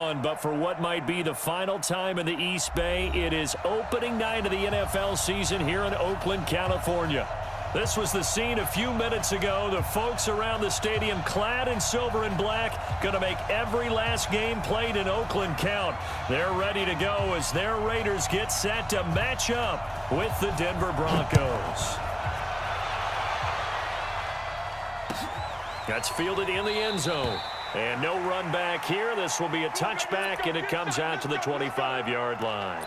But for what might be the final time in the East Bay, it is opening night of the NFL season here in Oakland, California. This was the scene a few minutes ago. The folks around the stadium clad in silver and black going to make every last game played in Oakland count. They're ready to go as their Raiders get set to match up with the Denver Broncos. That's fielded in the end zone. And no run back here. This will be a touchback, and it comes out to the 25-yard line.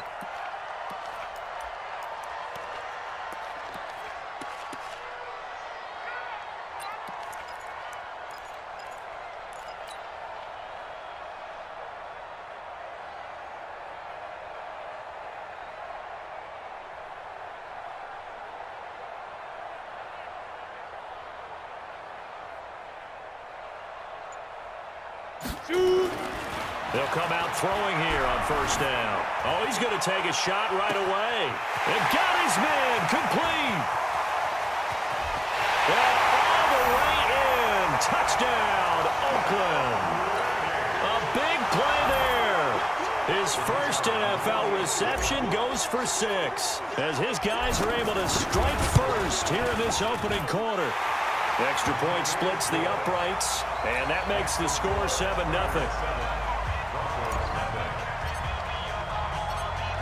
They'll come out throwing here on first down. Oh, he's going to take a shot right away. And got his man complete. And all the way in. Touchdown, Oakland. A big play there. His first NFL reception goes for 6 as his guys are able to strike first here in this opening quarter. The extra point splits the uprights, and that makes the score 7-0.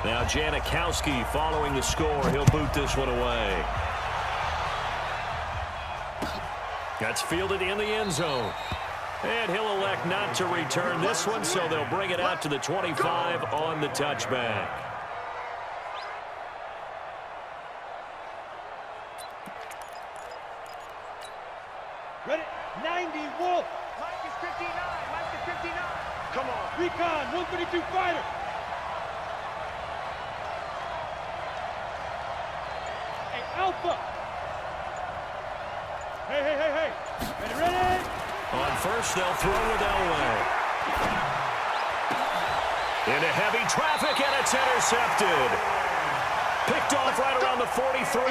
Now Janikowski following the score. He'll boot this one away. That's fielded in the end zone. And he'll elect not to return this one, so they'll bring it out to the 25 on the touchback. Ready? 90, Wolf. Mike is 59. Mike is 59. Come on. Recon, 132 fighter. Hey, Alpha. Hey. Ready? On first, they'll throw with Elway. Into heavy traffic, and it's intercepted. Picked off right around the 43,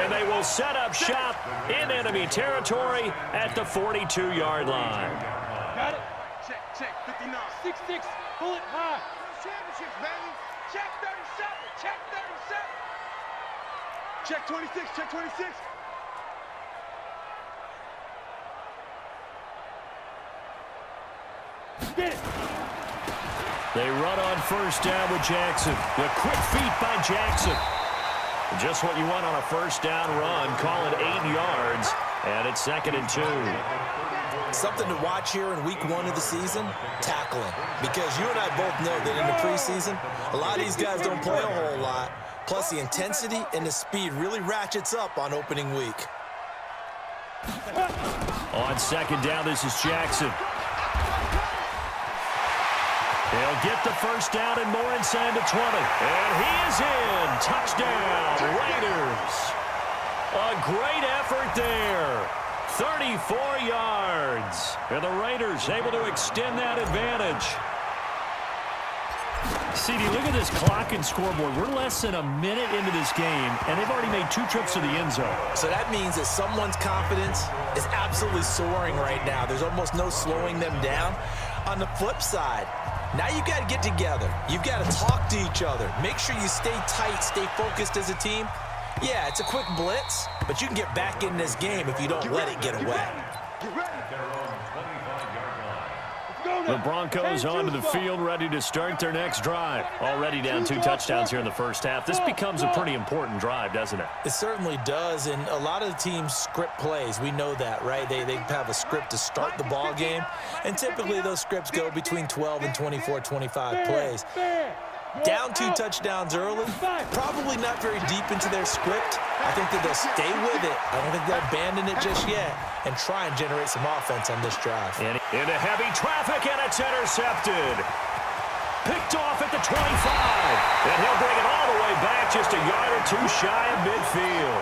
and they will set up shop in enemy territory at the 42-yard line. Got it. Check, 59. 6-6, pull it high. Championships, baby. Check 37, check 26. Get it. They run on first down with Jackson. The quick feet by Jackson. Just what you want on a first down run. Call it 8 yards, and it's 2nd and 2. Something to watch here in week 1 of the season, tackling. Because you and I both know that in the preseason, a lot of these guys don't play a whole lot. Plus, the intensity and the speed really ratchets up on opening week. On 2nd down, this is Jackson. They'll get the first down and more inside the 20. And he is in. Touchdown, Raiders. A great effort there. 34 yards. And the Raiders able to extend that advantage. CD, look at this clock and scoreboard. We're less than a minute into this game, and they've already made 2 trips to the end zone. So that means that someone's confidence is absolutely soaring right now. There's almost no slowing them down. On the flip side, now you got to get together. You've got to talk to each other. Make sure you stay tight, stay focused as a team. Yeah, it's a quick blitz, but you can get back in this game if you don't let it get away. The Broncos onto the field, ready to start their next drive. Already down 2 touchdowns here in the first half. This becomes a pretty important drive, doesn't it? It certainly does, and a lot of the teams script plays. We know that, right? They have a script to start the ball game, and typically those scripts go between 12 and 24, 25 plays. Down 2 touchdowns early, probably not very deep into their script. I think that they'll stay with it. I don't think they'll abandon it just yet and try and generate some offense on this drive. Into heavy traffic, and it's intercepted. Picked off at the 25. And he'll bring it all the way back just a yard or 2 shy of midfield.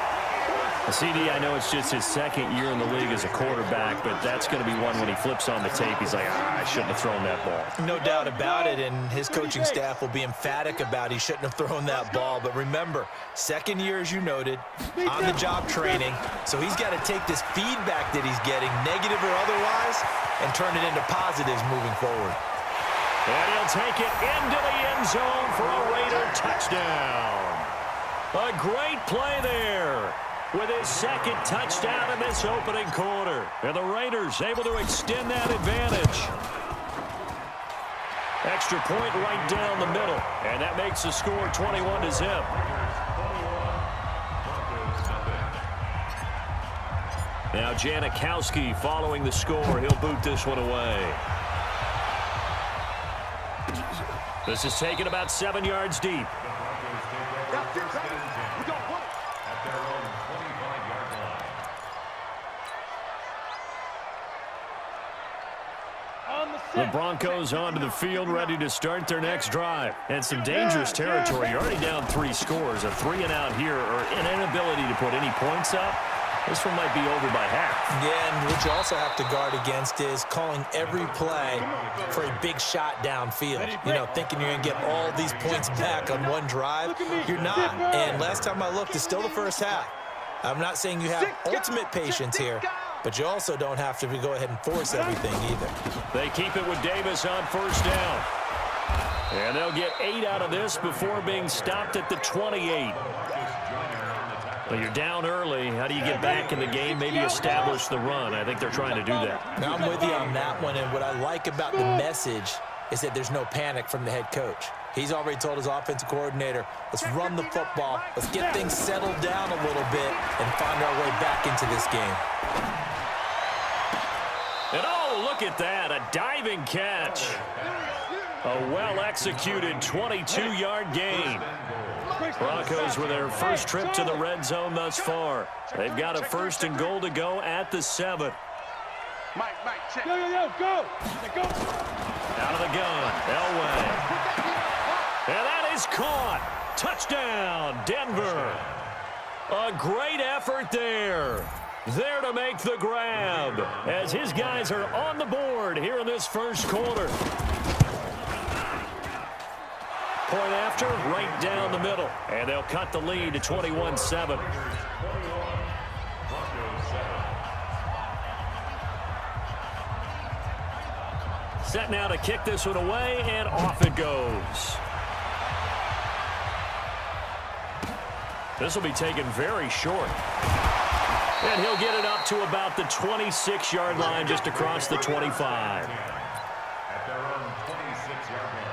CD, I know it's just his 2nd year in the league as a quarterback, but that's going to be one when he flips on the tape. He's like, I shouldn't have thrown that ball. No doubt about it, and his coaching staff will be emphatic about he shouldn't have thrown that ball. But remember, 2nd year, as you noted, on-the-job training. So he's got to take this feedback that he's getting, negative or otherwise, and turn it into positives moving forward. And he'll take it into the end zone for a Raider touchdown. A great play there with his second touchdown in this opening quarter. And the Raiders able to extend that advantage. Extra point right down the middle. And that makes the score 21-0. Now Janikowski following the score. He'll boot this one away. This is taken about 7 yards deep. The Broncos onto the field, ready to start their next drive. And some dangerous territory. You're already down 3 scores. A 3-and-out here, or an inability to put any points up. This one might be over by half. Yeah, and what you also have to guard against is calling every play for a big shot downfield. You know, thinking you're going to get all these points back on one drive. You're not. And last time I looked, it's still the first half. I'm not saying you have ultimate patience here, but you also don't have to go ahead and force everything either. They keep it with Davis on first down. And they'll get 8 out of this before being stopped at the 28. Well, you're down early. How do you get back in the game, maybe establish the run? I think they're trying to do that. Now, I'm with you on that one, and what I like about the message is that there's no panic from the head coach. He's already told his offensive coordinator, let's run the football, let's get things settled down a little bit and find our way back into this game. And oh, look at that, a diving catch. A well-executed 22-yard gain. Broncos with their first trip to the red zone thus far. They've got a 1st and goal to go at the 7. Mike, check. Go. Out of the gun, Elway. And that is caught. Touchdown, Denver. A great effort there. There to make the grab as his guys are on the board here in this first quarter. Point after, right down the middle. And they'll cut the lead to 21-7. Set now to kick this one away, and off it goes. This will be taken very short. And he'll get it up to about the 26-yard line, just across the 25. At their own 26-yard line.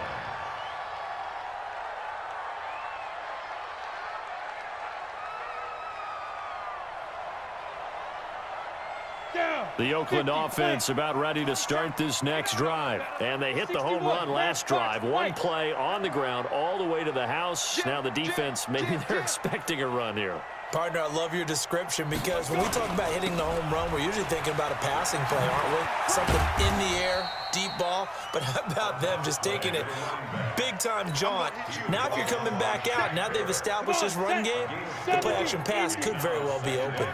The Oakland offense about ready to start this next drive. And they hit the home run last drive. One play on the ground all the way to the house. Now the defense, maybe they're expecting a run here. Partner, I love your description because when we talk about hitting the home run, we're usually thinking about a passing play, aren't we? Something in the air, deep ball. But how about them just taking it big-time jaunt? Now if you're coming back out, now they've established this run game, the play-action pass could very well be open.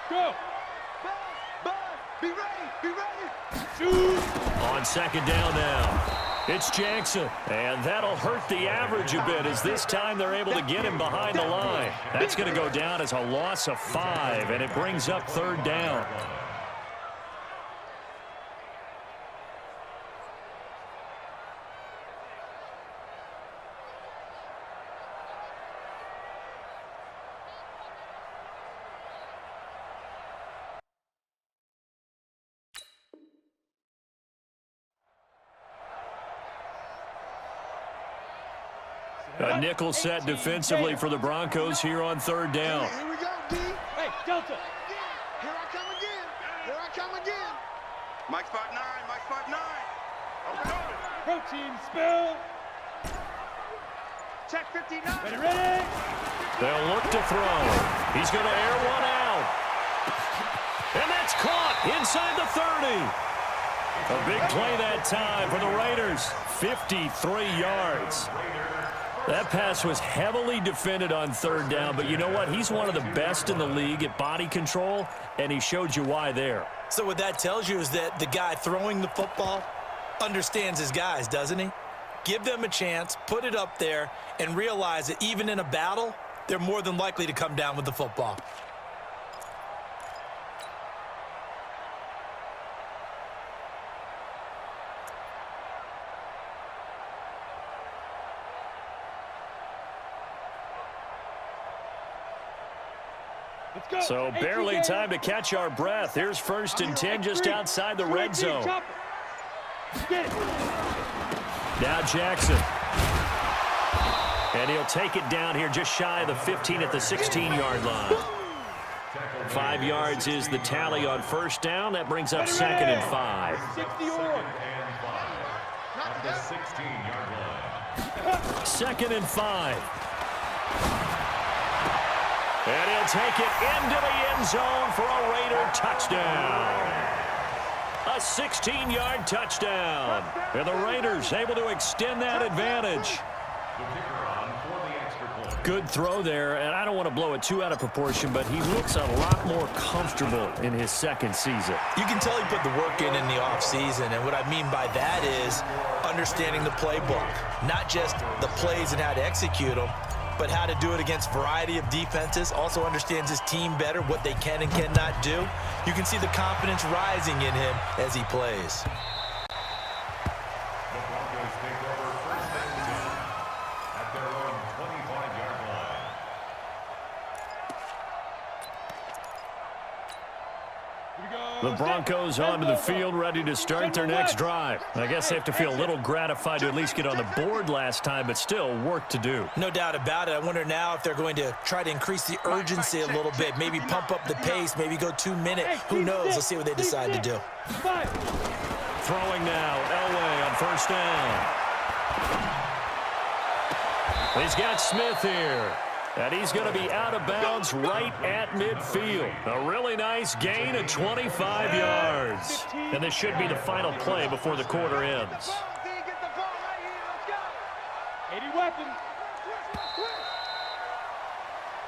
Go. Be ready. Shoot. On second down now, it's Jackson. And that'll hurt the average a bit as this time they're able to get him behind the line. That's going to go down as a loss of 5, and it brings up 3rd down. A nickel set defensively for the Broncos here on 3rd down. Here we go, D. Hey, Delta. Here I come again. Mike spot 9. Protein spill. Check 59. Ready? They'll look to throw. He's going to air one out. And that's caught inside the 30. A big play that time for the Raiders. 53 yards. That pass was heavily defended on 3rd down, but you know what? He's one of the best in the league at body control, and he showed you why there. So what that tells you is that the guy throwing the football understands his guys, doesn't he? Give them a chance, put it up there, and realize that even in a battle, they're more than likely to come down with the football. So barely time to catch our breath. Here's 1st and 10 just outside the red zone. Now Jackson. And he'll take it down here just shy of the 15 at the 16-yard line. 5 yards is the tally on 1st down. That brings up 2nd and 5. At the 16-yard line. 2nd and 5. And he'll take it into the end zone for a Raider touchdown. A 16-yard touchdown. And the Raiders able to extend that advantage. The kicker on for the extra point. Good throw there, and I don't want to blow it too out of proportion, but he looks a lot more comfortable in his 2nd season. You can tell he put the work in the offseason, and what I mean by that is understanding the playbook. Not just the plays and how to execute them, but how to do it against a variety of defenses. Also understands his team better, what they can and cannot do. You can see the confidence rising in him as he plays. The Broncos take over 1st and 10 at their own 25-yard line. The Broncos onto the field, ready to start their next drive. I guess they have to feel a little gratified to at least get on the board last time, but still work to do. No doubt about it. I wonder now if they're going to try to increase the urgency a little bit, maybe pump up the pace, maybe go 2-minute. Who knows? Let's see what they decide to do. Throwing now, Elway on 1st down. He's got Smith here. And he's going to be out of bounds right at midfield. A really nice gain of 25 yards. And this should be the final play before the quarter ends. 80 weapons.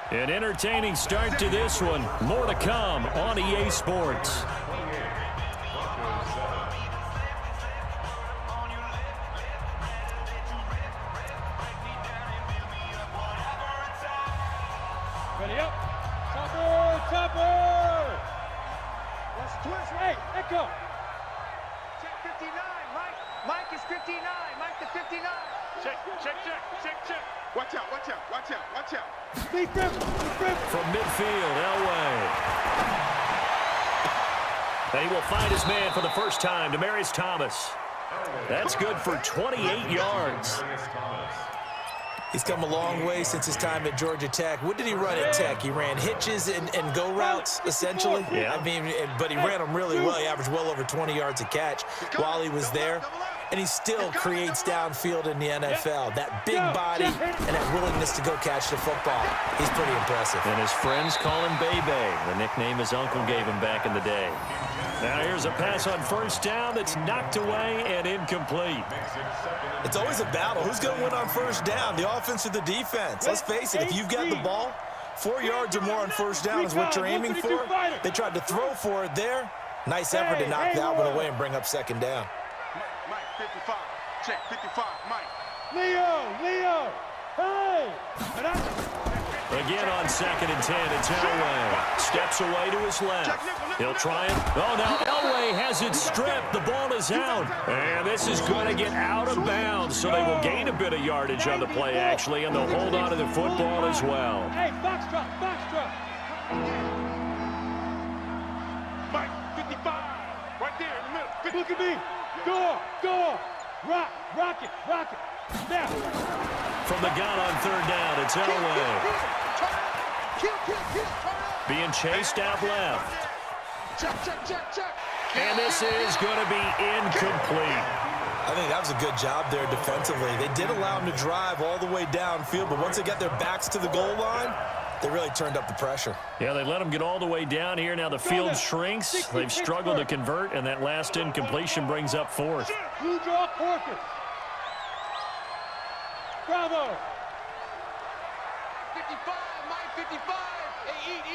An entertaining start to this one. More to come on EA Sports. Ready up. Topper. Let's twist. Hey, echo. Check 59, Mike. Mike is 59. Mike the 59. Check. Watch out. Lead grip. From midfield, Elway. And he will find his man for the first time, Demaryius Thomas. That's good for 28 yards. He's come a long way since his time at Georgia Tech. What did he run at Tech? He ran hitches and go routes, essentially. Yeah. I mean, but he ran them really well. He averaged well over 20 yards a catch while he was there. And he still creates downfield in the NFL. That big body and that willingness to go catch the football. He's pretty impressive. And his friends call him Bebe, the nickname his uncle gave him back in the day. Now here's a pass on 1st down that's knocked away and incomplete. It's always a battle. Who's going to win on 1st down, the offense or the defense? Let's face it, if you've got the ball, 4 yards or more on 1st down is what you're aiming for. They tried to throw for it there. Nice effort to knock that one away and bring up 2nd down. Mike, 55. Check, 55, Mike. Leo. Hey. Again on 2nd and 10, it's Elway. Steps away to his left. He'll try it. Oh, now Elway has it stripped. The ball is out. And this is going to get out of bounds, so they will gain a bit of yardage on the play, actually, and they'll hold on to the football as well. Hey, box truck. Mike, 55. Right there in the middle. 50. Look at me. Go. Rock it. Now. From the gun on 3rd down, it's Elway. Being chased out left. Check. And this is going to be incomplete. I think that was a good job there defensively. They did allow him to drive all the way downfield, but once they got their backs to the goal line, they really turned up the pressure. Yeah, they let him get all the way down here. Now the field shrinks. They've struggled to convert, and that last incompletion brings up 4th. Blue draw Orchid. Bravo. 55, Mike 55. Hey, eat.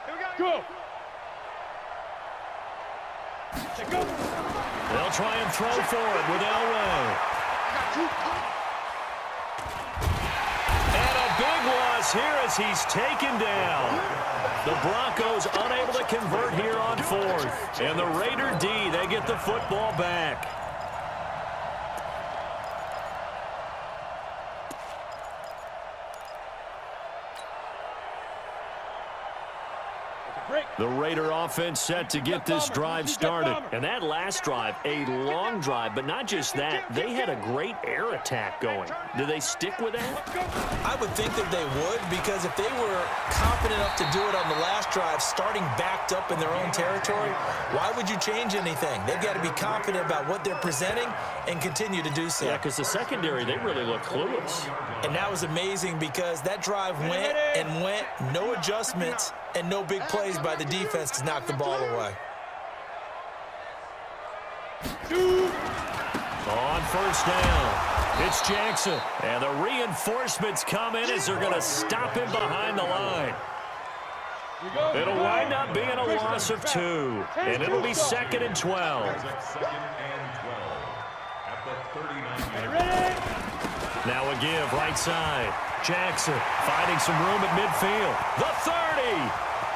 Here we Go. Go. They'll try and throw for it with Elway. And a big loss here as he's taken down. The Broncos unable to convert here on 4th. And the Raider D, they get the football back. The Raider offense set to get this drive started. And that last drive, a long drive, but not just that. They had a great air attack going. Do they stick with that? I would think that they would, because if they were confident enough to do it on the last drive, starting backed up in their own territory, why would you change anything? They've got to be confident about what they're presenting and continue to do so. Yeah, because the secondary, they really look clueless. And that was amazing because that drive went and went, no adjustments, and no big plays by the defense to knock the ball away. On first down, it's Jackson. And the reinforcements come in as they're going to stop him behind the line. It'll wind up being a loss of 2. And it'll be 2nd and 12. Now a give right side. Jackson finding some room at midfield. The 30.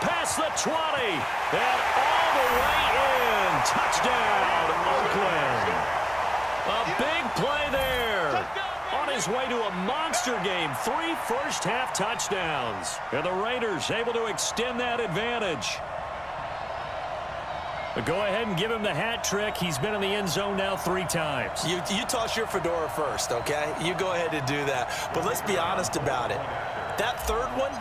Past the 20. And all the way in. Touchdown, Oakland. A big play there. On his way to a monster game. 3 first-half touchdowns. And the Raiders able to extend that advantage. But go ahead and give him the hat trick. He's been in the end zone now 3 times. You toss your fedora first, okay? You go ahead and do that. But let's be honest about it. That third one,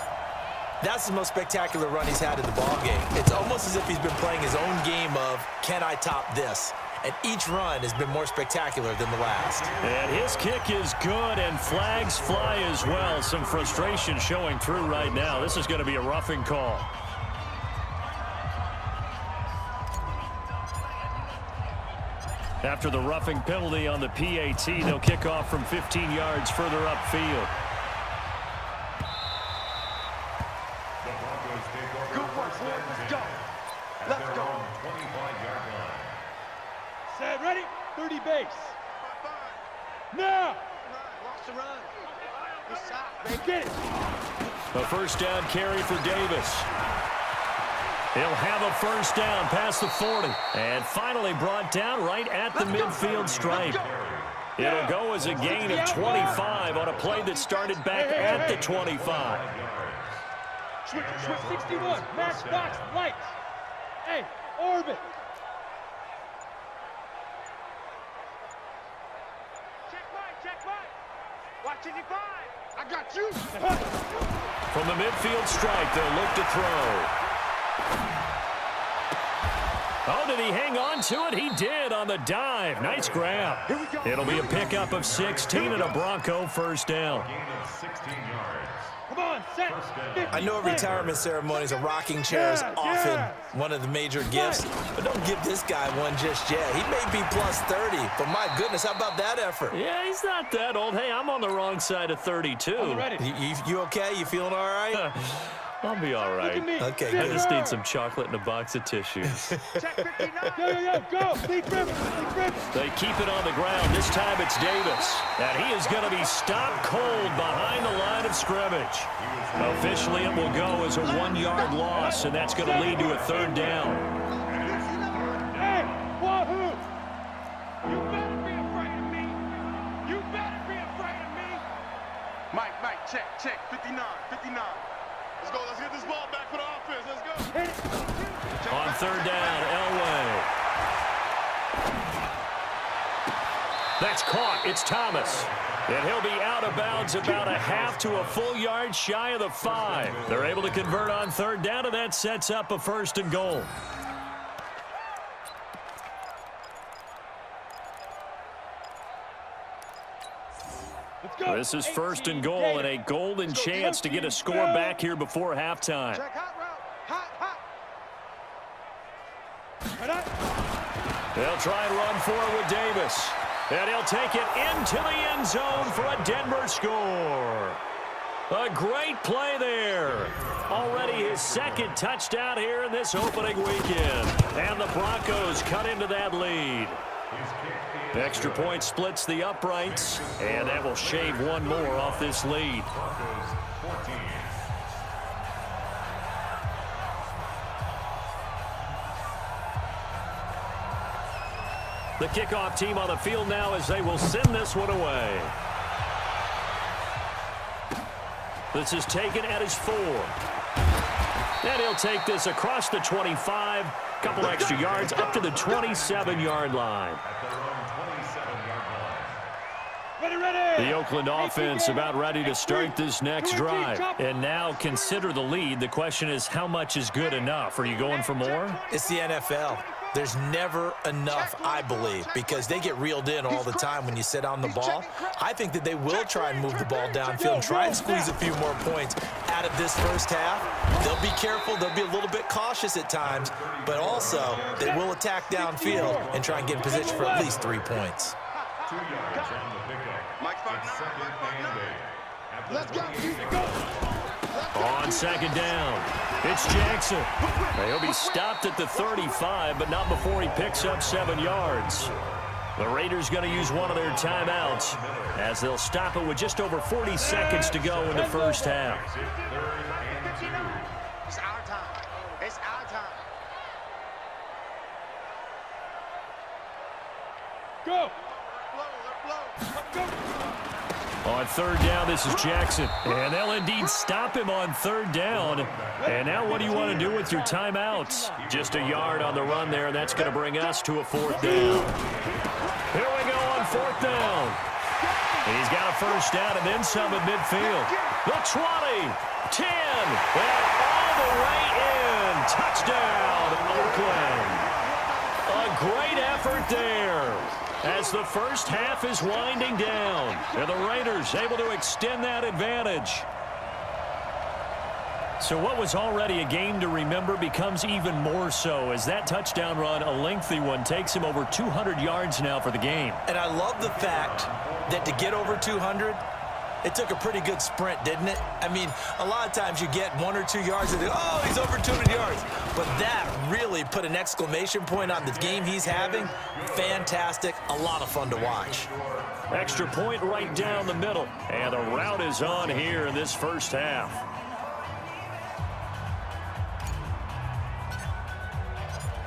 that's the most spectacular run he's had in the ballgame. It's almost as if he's been playing his own game of, can I top this? And each run has been more spectacular than the last. And his kick is good, and flags fly as well. Some frustration showing through right now. This is going to be a roughing call. After the roughing penalty on the PAT, they'll kick off from 15 yards further upfield. Good work, boys. Let's go. Let's go. 25-yard line. Set, ready? 30 base. Now. Lost the run. Good shot. Get it. A first down carry for Davis. He'll have a first down past the 40. And finally brought down right at the midfield stripe. It'll go as a gain of 25 on a play that started back at the 25. Switch 61. Match box lights. Hey, orbit. Check Mike. Watch 85. I got you. From the midfield stripe, they'll look to throw. Oh, did he hang on to it? He did on the dive. Nice grab. It'll be a pickup of 16 and a Bronco first down. Gain of 16 yards. Come on, set. 50. I know at retirement ceremonies, a rocking chair is often one of the major gifts, but don't give this guy one just yet. He may be plus 30, but my goodness, how about that effort? Yeah, he's not that old. Hey, I'm on the wrong side of 32. You okay? You feeling all right? I'll be all right. Okay, I good. just need some chocolate and a box of tissues. Check 59. Go. Deep river. They keep it on the ground. This time it's Davis. And he is going to be stopped cold behind the line of scrimmage. Officially, it will go as a 1-yard loss, and that's going to lead to a third down. Hey, wahoo. You better be afraid of me. You better be afraid of me. Mike, check. 59. Let's get this ball back for the offense. Let's go. On third down, Elway. That's caught. It's Thomas. And he'll be out of bounds about a half to a full yard shy of the 5. They're able to convert on third down, and that sets up a 1st and goal. This is 1st and goal and a golden chance to get a score back here before halftime. Check hot route. Hot. They'll try and run forward with Davis. And he'll take it into the end zone for a Denver score. A great play there. Already his 2nd touchdown here in this opening weekend. And the Broncos cut into that lead. Extra point splits the uprights, and that will shave one more off this lead. The kickoff team on the field now as they will send this one away. This is taken at his 4. And he'll take this across the 25, couple extra yards up to the 27-yard line. The Oakland offense about ready to start this next drive. And now consider the lead. The question is, how much is good enough? Are you going for more? It's the NFL. There's never enough, I believe, because they get reeled in all the time when you sit on the ball. I think that they will try and move the ball downfield and try and squeeze a few more points out of this first half. They'll be careful. They'll be a little bit cautious at times, but also they will attack downfield and try and get in position for at least 3 points. 2 yards on the pickup. Let's go. On second down, it's Jackson. He'll be stopped at the 35, but not before he picks up 7 yards. The Raiders going to use one of their timeouts as they'll stop it with just over 40 seconds to go in the first half. It's our time. It's our time. Go. On third down, this is Jackson. And they'll indeed stop him on third down. And now what do you want to do with your timeouts? Just a yard on the run there, and that's going to bring us to a fourth down. Here we go on fourth down. And he's got a first down and then some at midfield. The 20, 10, and all the way in. Touchdown, Oakland. A great effort there as the first half is winding down. And the Raiders able to extend that advantage. So what was already a game to remember becomes even more so as that touchdown run, a lengthy one, takes him over 200 yards now for the game. And I love the fact that to get over 200, it took a pretty good sprint, didn't it? I mean, a lot of times you get 1 or 2 yards and think, oh, he's over 200 yards. But that really put an exclamation point on the game he's having. Fantastic. A lot of fun to watch. Extra point right down the middle. And the route is on here in this first half.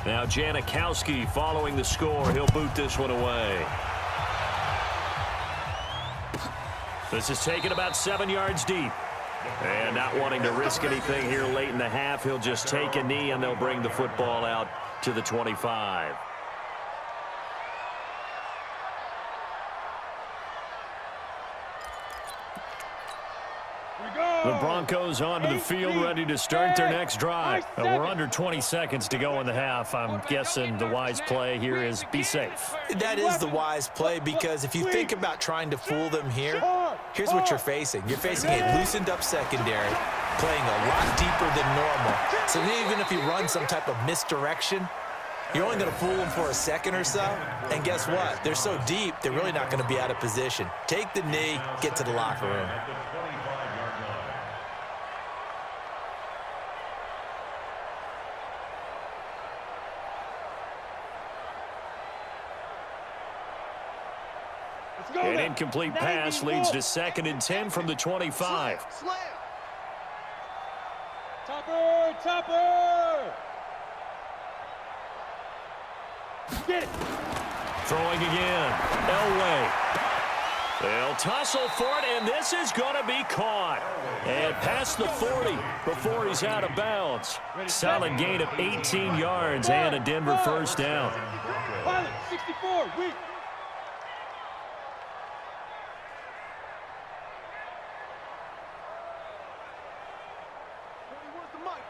Now Janikowski following the score. He'll boot this one away. This is taken about 7 yards deep. And not wanting to risk anything here late in the half, he'll just take a knee and they'll bring the football out to the 25. The Broncos onto the field, ready to start their next drive. We're under 20 seconds to go in the half. I'm guessing the wise play here is be safe. That is the wise play, because if you think about trying to fool them here, here's what you're facing. You're facing a loosened up secondary, playing a lot deeper than normal. So even if you run some type of misdirection, you're only going to fool them for a second or so. And guess what? They're so deep, they're really not going to be out of position. Take the knee, get to the locker room. An incomplete pass leads to 2nd and 10 from the 25. Topper, Topper! Get it! Throwing again. Elway. They'll tussle for it, and this is going to be caught. And past the 40 before he's out of bounds. Solid gain of 18 yards and a Denver first down. Pilot, 64, weak.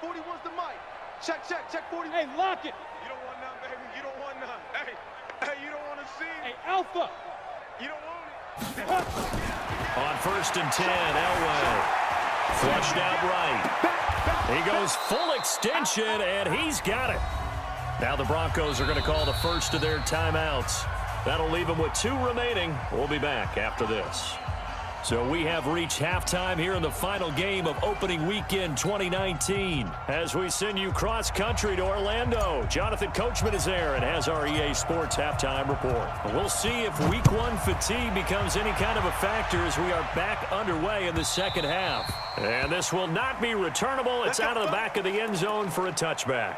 41's the mic. Check 40. Hey, lock it. You don't want none, baby. You don't want none. Hey, you don't want to see. Hey, Alpha. You don't want it. On 1st and 10, Elway. Flushed out right. He goes full extension, and he's got it. Now the Broncos are going to call the first of their timeouts. That'll leave them with 2 remaining. We'll be back after this. So we have reached halftime here in the final game of opening weekend 2019. As we send you cross-country to Orlando, Jonathan Coachman is there and has our EA Sports halftime report. We'll see if Week 1 fatigue becomes any kind of a factor as we are back underway in the second half. And this will not be returnable. It's out of the back of the end zone for a touchback.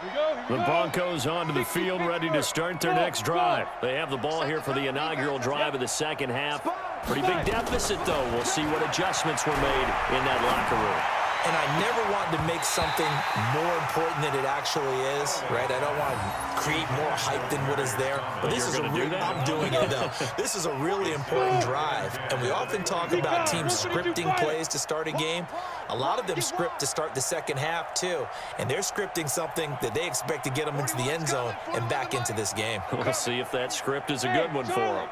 The Broncos onto the field, ready to start their next drive. They have the ball here for the inaugural drive of the second half. Pretty big deficit, though. We'll see what adjustments were made in that locker room. And I never want to make something more important than it actually is, right? I don't want to create more hype than what is there. But this is a real, I'm doing it, though. This is a really important drive. And we often talk about teams scripting plays to start a game. A lot of them script to start the second half, too. And they're scripting something that they expect to get them into the end zone and back into this game. We'll see if that script is a good one for them.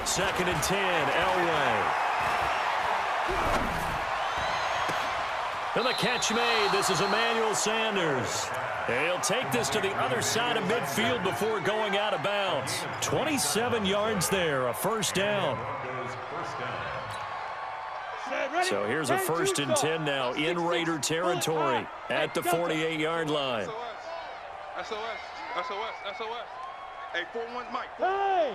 Second and 10, Elway. And the catch made. This is Emmanuel Sanders. He'll take this to the other side of midfield before going out of bounds. 27 yards there, a first down. So here's a first and 10 now in Raider territory at the 48-yard line. SOS. Hey, 4-1 Mike. Hey!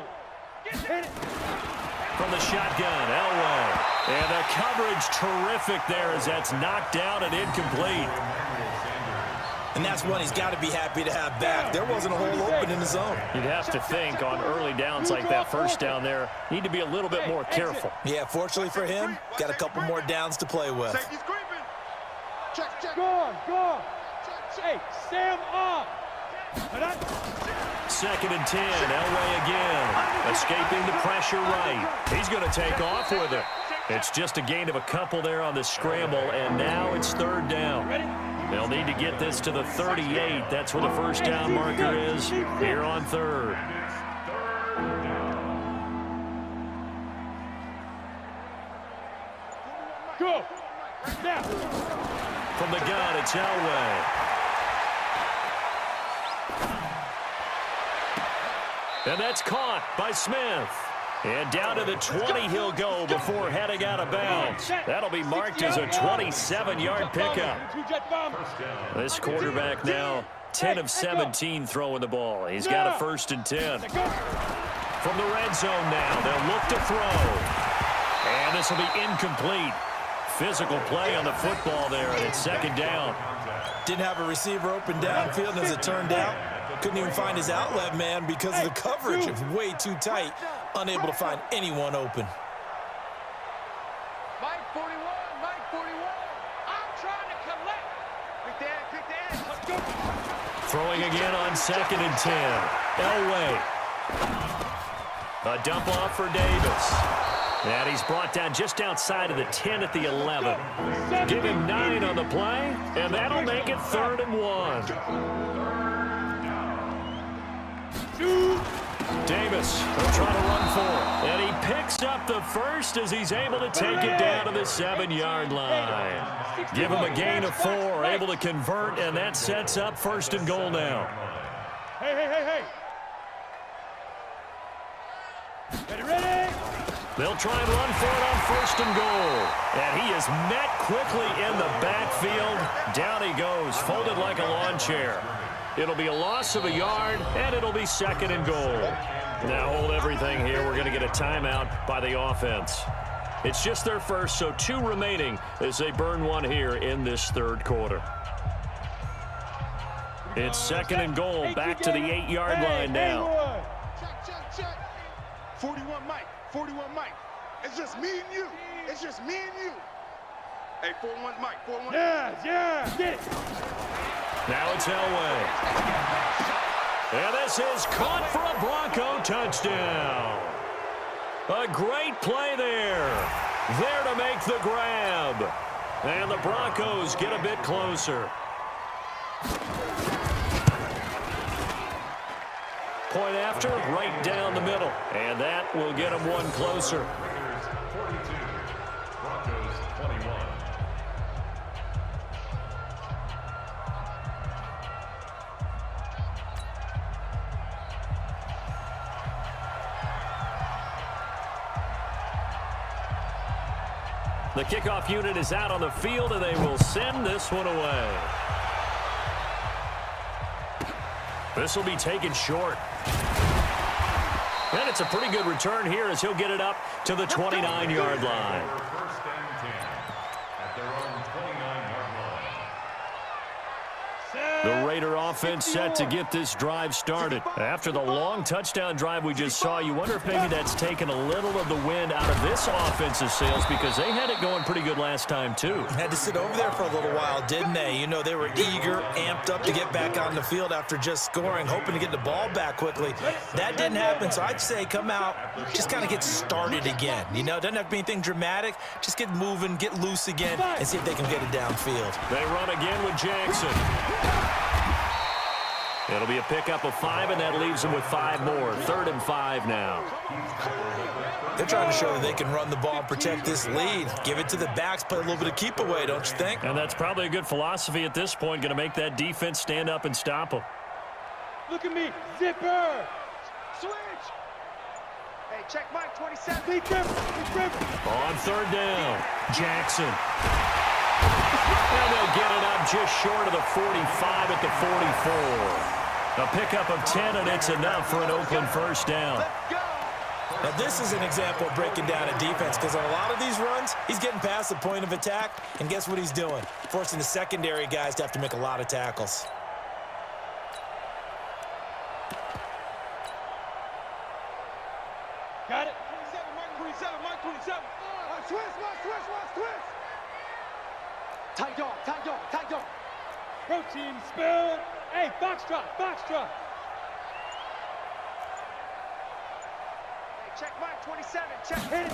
From the shotgun, Elway. And the coverage terrific there as that's knocked down and incomplete. And that's one he's got to be happy to have back. There wasn't a hole open in the zone. You'd have to think on early downs like that first down there, need to be a little bit more careful. Yeah, fortunately for him, got a couple more downs to play with. Safety's creeping. Check. Go. Hey, Sam up. Second and 10, Elway again. Escaping the pressure right. He's going to take off with it. It's just a gain of a couple there on the scramble, and now it's third down. They'll need to get this to the 38. That's where the first down marker is here on third. Go. Now. From the gun, it's Elway. And that's caught by Smith. And down to the 20 he'll go before heading out of bounds. That'll be marked as a 27-yard pickup. This quarterback now 10 of 17 throwing the ball. He's got a first and 10. From the red zone now, they'll look to throw. And this will be incomplete. Physical play on the football there, and it's second down. Didn't have a receiver open downfield, and as it turned out, couldn't even find his outlet man because of the coverage. It was way too tight, unable to find anyone open. Mike 41. I'm trying to collect. Pick that. Let's go. Throwing again on second and 10. Elway. A dump off for Davis. And he's brought down just outside of the 10 at the 11. Give him 9 on the play, and that'll make it 3rd and 1. Davis will try to run for it. And he picks up the first as he's able to take it down to the 7-yard line. Give him a gain of 4, able to convert, and that sets up 1st and goal now. Hey. Ready? They'll try and run for it on 1st and goal. And he is met quickly in the backfield. Down he goes, folded like a lawn chair. It'll be a loss of a yard, and it'll be 2nd and goal. Now hold everything here. We're going to get a timeout by the offense. It's just their first, so 2 remaining as they burn one here in this 3rd quarter. It's 2nd and goal, back to the 8-yard line now. Check. 41 Mike. It's just me and you. Hey, 4-1 Mike. 4-1. Yeah. Get it. Now it's Elway. And this is caught for a Bronco touchdown. A great play there. There to make the grab. And the Broncos get a bit closer. Point after, right down the middle. And that will get them one closer. 42, Broncos 21. The kickoff unit is out on the field, and they will send this one away. This will be taken short. And it's a pretty good return here as he'll get it up to the 29-yard line. Raider offense set to get this drive started. After the long touchdown drive we just saw, you wonder if maybe that's taken a little of the wind out of this offense's sails, because they had it going pretty good last time too. Had to sit over there for a little while, didn't they? You know, they were eager, amped up to get back on the field after just scoring, hoping to get the ball back quickly. That didn't happen, so I'd say come out, just kind of get started again. You know, doesn't have to be anything dramatic. Just get moving, get loose again, and see if they can get it downfield. They run again with Jackson. It'll be a pickup of 5, and that leaves them with 5 more. 3rd and 5 now. They're trying to show that they can run the ball and protect this lead. Give it to the backs, play a little bit of keep away, don't you think? And that's probably a good philosophy at this point, going to make that defense stand up and stop them. Look at me, zipper. Switch. Hey, check Mike 27. Be careful, be careful. On 3rd down, Jackson. And they'll get it up just short of the 45 at the 44. A pickup of 10, and it's enough for an Oakland first down. Let's go. Now, this is an example of breaking down a defense, because on a lot of these runs, he's getting past the point of attack, and guess what he's doing? Forcing the secondary guys to have to make a lot of tackles. Got it. 27, Mike 27, Mike 27. Switch. Tight dog. Protein spill. Hey, box drop. Hey, check Mike 27, check. Hit it.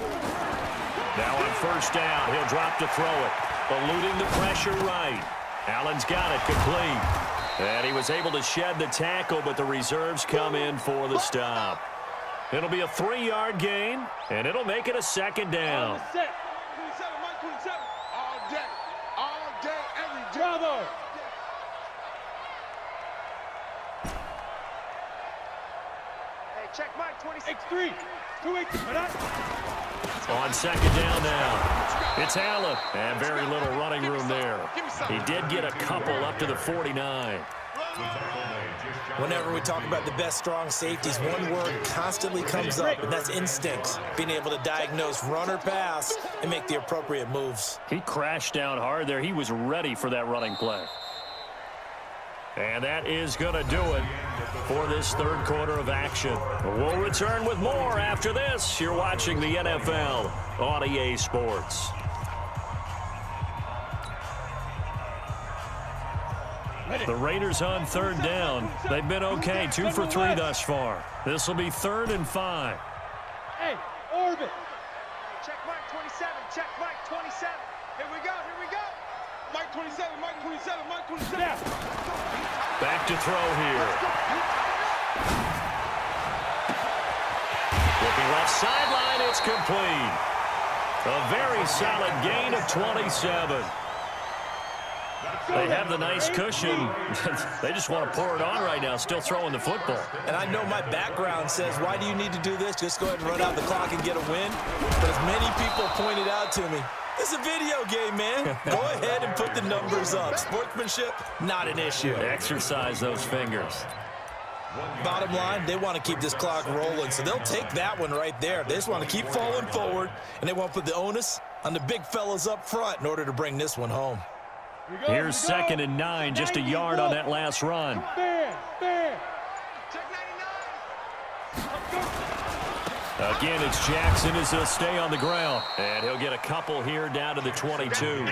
Now on 1st down, he'll drop to throw it. Eluding the pressure right. Allen's got it complete. And he was able to shed the tackle, but the reserves come in for the stop. It'll be a 3-yard gain, and it'll make it a 2nd down. On the set. 27, Mike 27. All day, every day. Bravo. Hey, check Mike 26. X3. 2-8. On 2nd down now, it's Allen, and very little running room there. He did get a couple up to the 49. Whenever we talk about the best strong safeties, one word constantly comes up, and that's instincts. Being able to diagnose run or pass and make the appropriate moves. He crashed down hard there. He was ready for that running play. And that is going to do it for this 3rd quarter of action. We'll return with more after this. You're watching the NFL on EA Sports. The Raiders on 3rd down. They've been okay, 2 for 3 thus far. This will be 3rd and 5. Hey, orbit. Hey, check Mike 27, check Mike 27. Here we go. Mike 27, Mike 27, Mike 27. Yeah. Back to throw here. Looking left sideline, it's complete. A very solid gain of 27. They have the nice cushion. They just want to pour it on right now, still throwing the football. And I know my background says, why do you need to do this? Just go ahead and run out the clock and get a win. But as many people pointed out to me, it's a video game, man. Go ahead and put the numbers up. Sportsmanship, not an issue. Exercise those fingers. Bottom line, they want to keep this clock rolling, so they'll take that one right there. They just want to keep falling forward, and they want to put the onus on the big fellas up front in order to bring this one home. Here's 2nd and 9, just a yard on that last run. Bam. Check 99. Again, it's Jackson as he'll stay on the ground. And he'll get a couple here down to the 22.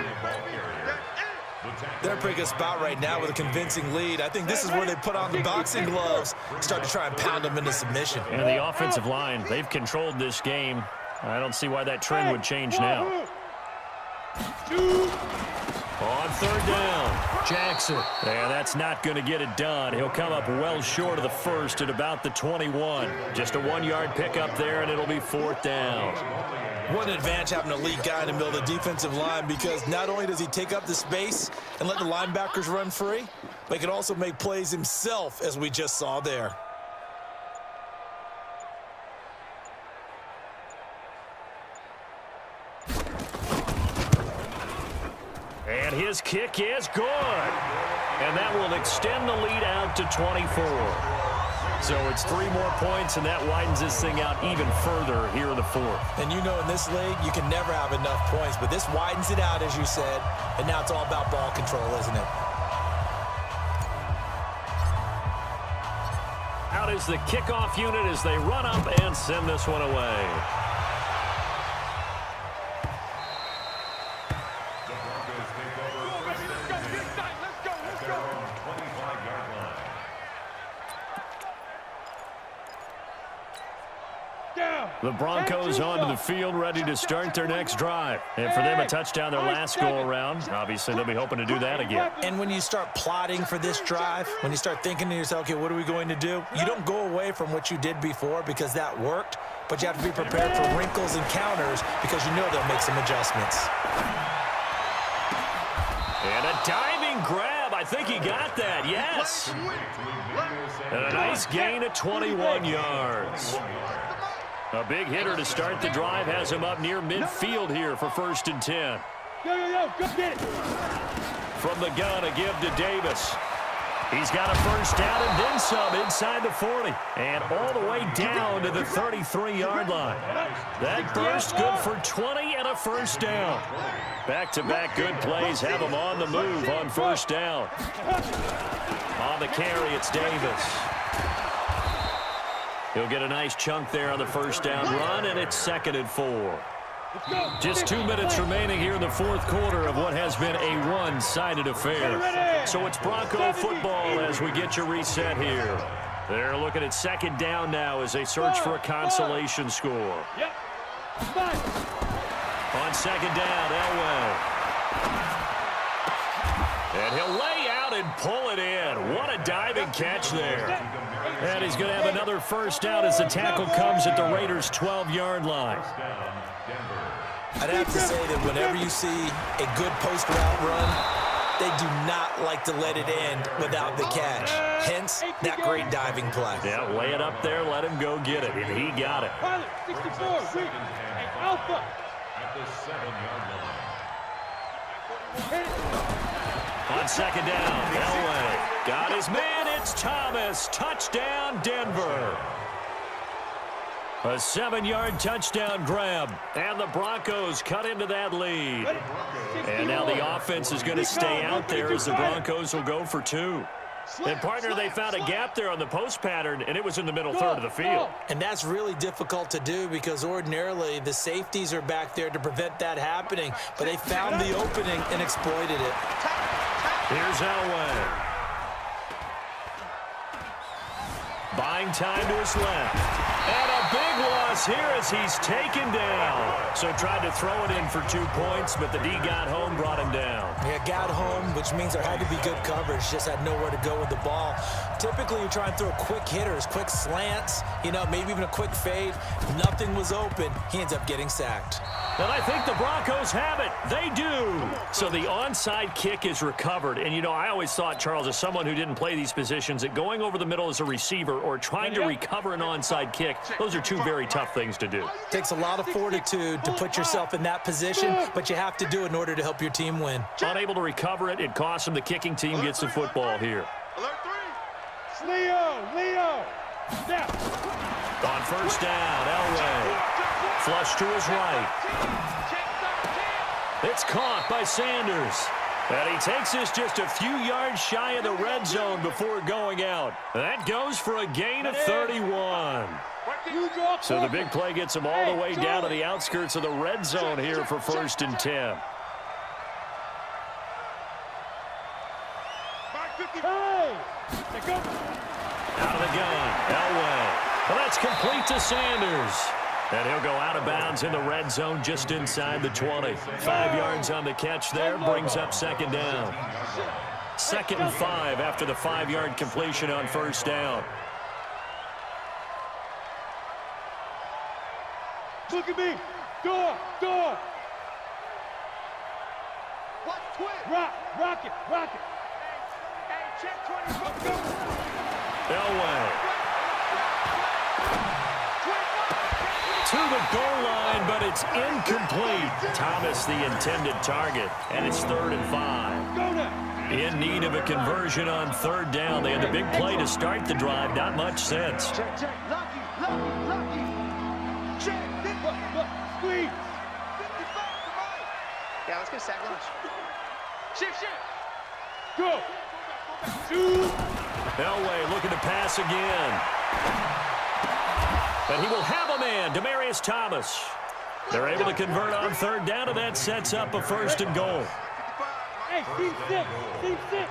They're in a pretty good spot right now with a convincing lead. I think this is where they put on the boxing gloves, start to try and pound them into submission. And the offensive line, they've controlled this game. I don't see why that trend would change now. On 3rd down, Jackson. And that's not going to get it done. He'll come up well short of the 1st at about the 21. Just a 1-yard pickup there, and it'll be 4th down. What an advantage having a lead guy in the middle of the defensive line, because not only does he take up the space and let the linebackers run free, but he can also make plays himself, as we just saw there. And his kick is good. And that will extend the lead out to 24. So it's 3 more points, and that widens this thing out even further here in the 4th. And you know, in this league, you can never have enough points, but this widens it out, as you said, and now it's all about ball control, isn't it? out is the kickoff unit as they run up and send this one away. The Broncos take over first and 10 at their own 25-yard line. The Broncos onto the field ready to start their next drive. And for them, a touchdown their last go-around. Obviously, they'll be hoping to do that again. And when you start plotting for this drive, when you start thinking to yourself, okay, what are we going to do? You don't go away from what you did before because that worked, but you have to be prepared for wrinkles and counters because you know they'll make some adjustments. And a diving grab. I think he got that, yes. And a nice gain of 21 yards. A big hitter to start the drive has him up near midfield here for 1st and 10. Go get it. From the gun, a give to Davis. He's got a first down and then some inside the 40. And all the way down to the 33-yard line. That burst good for 20 and a first down. Back-to-back good plays have him on the move on first down. On the carry, it's Davis. He'll get a nice chunk there on the first down run, and it's 2nd and 4. Just 2 minutes remaining here in the fourth quarter of what has been a one-sided affair. So it's Bronco football as we get your reset here. They're looking at 2nd down now as they search for a consolation score. On 2nd down, Elway. And he'll lay out and pull it in. What a diving catch there. And he's going to have another first down as the tackle comes at the Raiders' 12-yard line. I'd have to say that whenever you see a good post-route run, they do not like to let it end without the catch. Hence, that great diving play. Yeah, lay it up there, let him go get it, and he got it. Pilot, 64, Alpha. At the 7-yard line. On 2nd down, Elway got his man. It's Thomas. Touchdown, Denver. A 7-yard touchdown grab, and the Broncos cut into that lead. And now the offense is going to stay out there as the Broncos will go for 2. And, partner, they found a gap there on the post pattern, and it was in the middle third of the field. And that's really difficult to do because ordinarily the safeties are back there to prevent that happening. But they found the opening and exploited it. Here's Elway. Buying time to his left. And a big loss here as he's taken down. So tried to throw it in for 2 points, but the D got home, brought him down. Yeah, got home, which means there had to be good coverage. Just had nowhere to go with the ball. Typically, you try and throw quick hitters, quick slants, maybe even a quick fade. Nothing was open. He ends up getting sacked. And I think the Broncos have it. They do. So the onside kick is recovered. And, I always thought, Charles, as someone who didn't play these positions, that going over the middle as a receiver or trying to recover an onside kick, those are 2 very tough things to do. Takes a lot of fortitude to put yourself in that position, but you have to do it in order to help your team win. Unable to recover it, it costs him. The kicking team gets the football here. Alert 3. Leo. Step. On first down, Elway. Flush to his right. It's caught by Sanders. And he takes this just a few yards shy of the red zone before going out. That goes for a gain of 31. So the big play gets him all the way down to the outskirts of the red zone here for 1st and 10. Out of the gun, Elway. Well, that's complete to Sanders. And he'll go out of bounds in the red zone just inside the 20. 5 yards on the catch there, brings up 2nd down. 2nd and 5 after the 5-yard completion on first down. Look at me. Door. Rock it. Hey, check 20. Elway. To the goal line, but it's incomplete. Thomas, the intended target, and it's 3rd and 5. In need of a conversion on 3rd down. They had the big play to start the drive. Not much sense. Check. Lucky. Check. Squeeze. Yeah, let's get sack lunch. Shift. Go. Shoot. Elway looking to pass again. And he will have a man, Demaryius Thomas. They're able to convert on third down, and that sets up a 1st and goal. Hey, team 6. Team 6.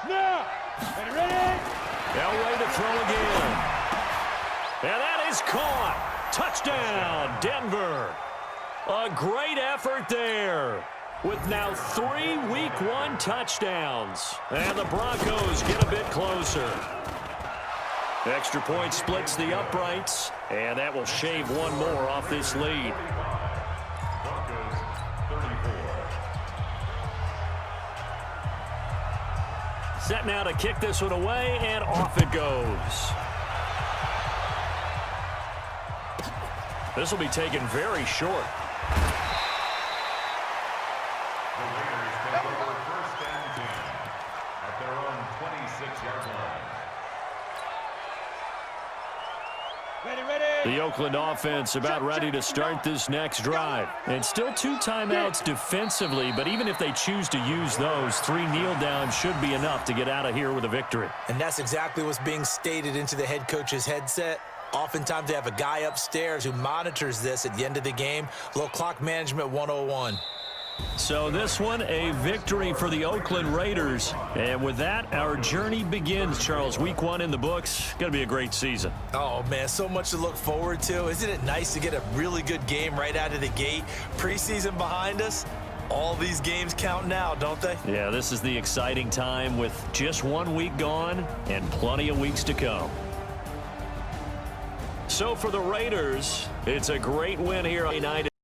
Now. Ready? Elway to throw again. And that is caught. Touchdown, Denver. A great effort there, with now 3 Week 1 touchdowns. And the Broncos get a bit closer. Extra point splits the uprights, and that will shave one more off this lead. Broncos 34. Set now to kick this one away, and off it goes. This will be taken very short. The Raiders take over 1st and 10 at their own 26-yard line. The Oakland offense about ready to start this next drive. And still 2 timeouts defensively, but even if they choose to use those, 3 kneel downs should be enough to get out of here with a victory. And that's exactly what's being stated into the head coach's headset. Oftentimes they have a guy upstairs who monitors this at the end of the game. A little clock management 101. So this one, a victory for the Oakland Raiders. And with that, our journey begins, Charles. Week 1 in the books. Going to be a great season. Oh, man, so much to look forward to. Isn't it nice to get a really good game right out of the gate? Preseason behind us. All these games count now, don't they? Yeah, this is the exciting time with just 1 week gone and plenty of weeks to come. So for the Raiders, it's a great win here on United.